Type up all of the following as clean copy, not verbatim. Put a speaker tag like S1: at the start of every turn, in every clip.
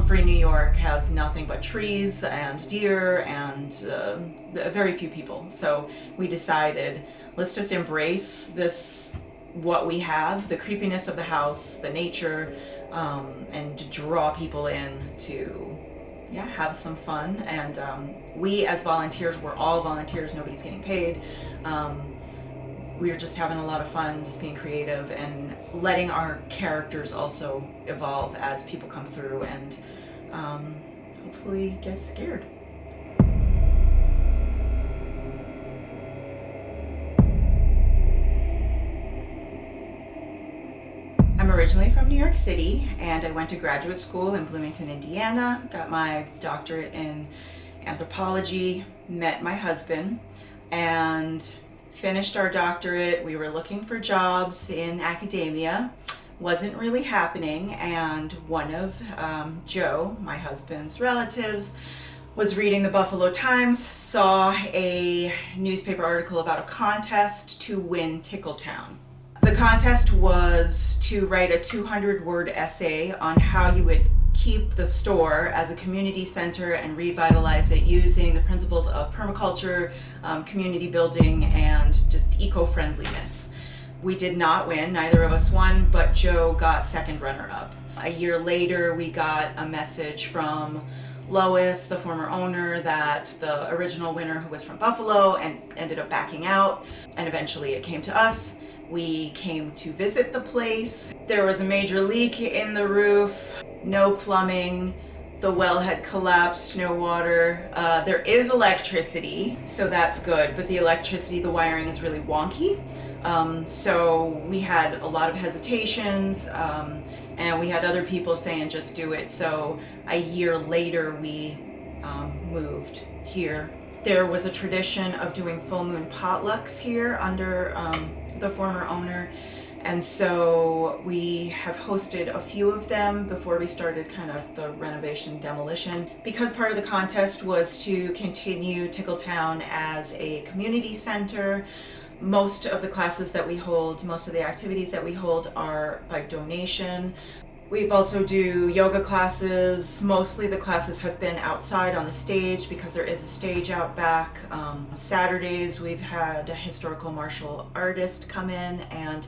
S1: Humphrey, New York has nothing but trees and deer and very few people. So we decided, let's just embrace this, what we have, the creepiness of the house, the nature, and draw people in to have some fun. And we as volunteers, we're all volunteers, nobody's getting paid. We're just having a lot of fun, just being creative and letting our characters also evolve as people come through and hopefully get scared. I'm originally from New York City, and I went to graduate school in Bloomington, Indiana, got my doctorate in anthropology, met my husband, and finished our doctorate. We were looking for jobs in academia. Wasn't really happening, and one of Joe, my husband's relatives, was reading the Buffalo Times, saw a newspaper article about a contest to win Tickletown. The contest was to write a 200-word essay on how you would keep the store as a community center and revitalize it using the principles of permaculture, community building, and just eco-friendliness. We did not win, neither of us won, but Joe got second runner-up. A year later, we got a message from Lois, the former owner, that the original winner, who was from Buffalo, and ended up backing out, and eventually it came to us. We came to visit the place. There was a major leak in the roof, no plumbing, the well had collapsed, no water. There is electricity, so that's good, but the electricity, the wiring is really wonky. So we had a lot of hesitations, and we had other people saying just do it. So a year later we moved here. There was a tradition of doing full moon potlucks here under the former owner, and so we have hosted a few of them before we started kind of the renovation demolition. Because part of the contest was to continue Tickletown as a community center, most of the classes that we hold, most of the activities that we hold are by donation. We've also do yoga classes. Mostly the classes have been outside on the stage because there is a stage out back. Saturdays we've had a historical martial artist come in and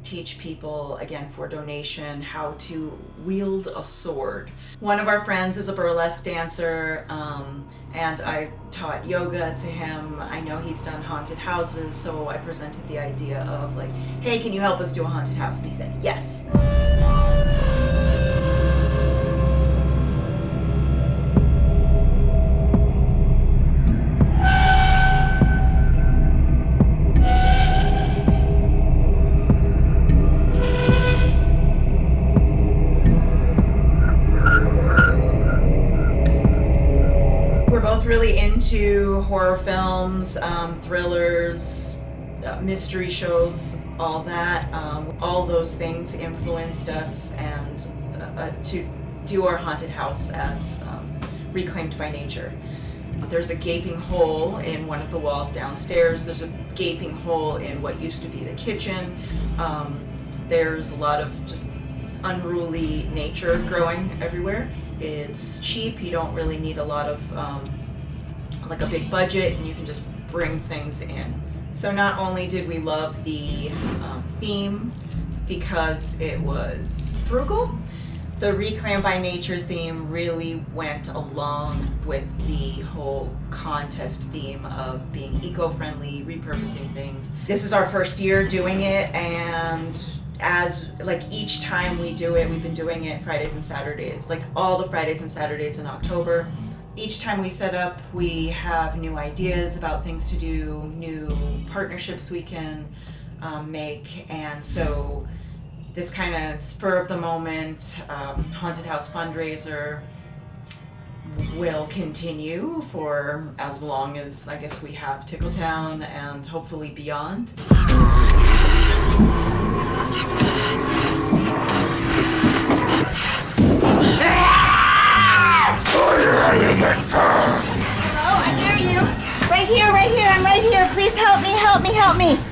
S1: teach people, again for donation, how to wield a sword. One of our friends is a burlesque dancer, and I taught yoga to him. I know he's done haunted houses, so I presented the idea of like, hey, can you help us do a haunted house? And he said yes. Really into horror films, thrillers, mystery shows, all that. All those things influenced us and to do our haunted house as reclaimed by nature. There's a gaping hole in one of the walls downstairs. There's a gaping hole in what used to be the kitchen. There's a lot of just unruly nature growing everywhere. It's cheap. You don't really need a lot of like a big budget, and you can just bring things in. So not only did we love the theme because it was frugal, the Reclaim by Nature theme really went along with the whole contest theme of being eco-friendly, repurposing things. This is our first year doing it, and as like each time we do it, we've been doing it Fridays and Saturdays, like all the Fridays and Saturdays in October. Each time we set up, we have new ideas about things to do, new partnerships we can make, and so this kind of spur of the moment haunted house fundraiser will continue for as long as I guess we have Tickletown, and hopefully beyond.
S2: Hello, I hear you. Right here, I'm right here. Please help me.